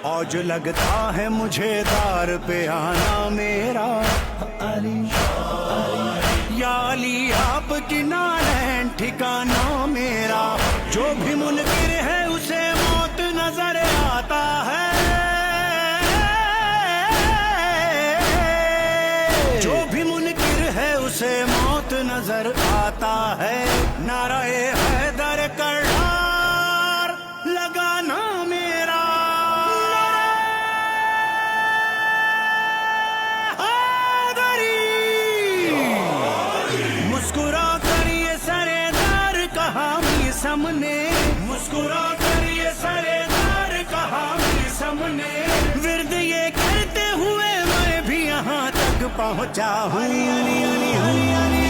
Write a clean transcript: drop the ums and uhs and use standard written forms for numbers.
औज लगता है मुझे दार पे आना मेरा अली या अली आपकी नालैन ठिकाना मेरा। जो भी मुनकिर है उसे मौत नजर आता है, जो भी मुनकिर है उसे मौत नजर आता है। नाराए हैदर करार लगाना मेरा मुस्कुरा कर ये सरेदार कहा मीसम ने, मुस्कुरा कर ये सरेदार कहा मीसम ने। विर्द ये कहते हुए मैं भी यहाँ तक पहुँचा हूँ।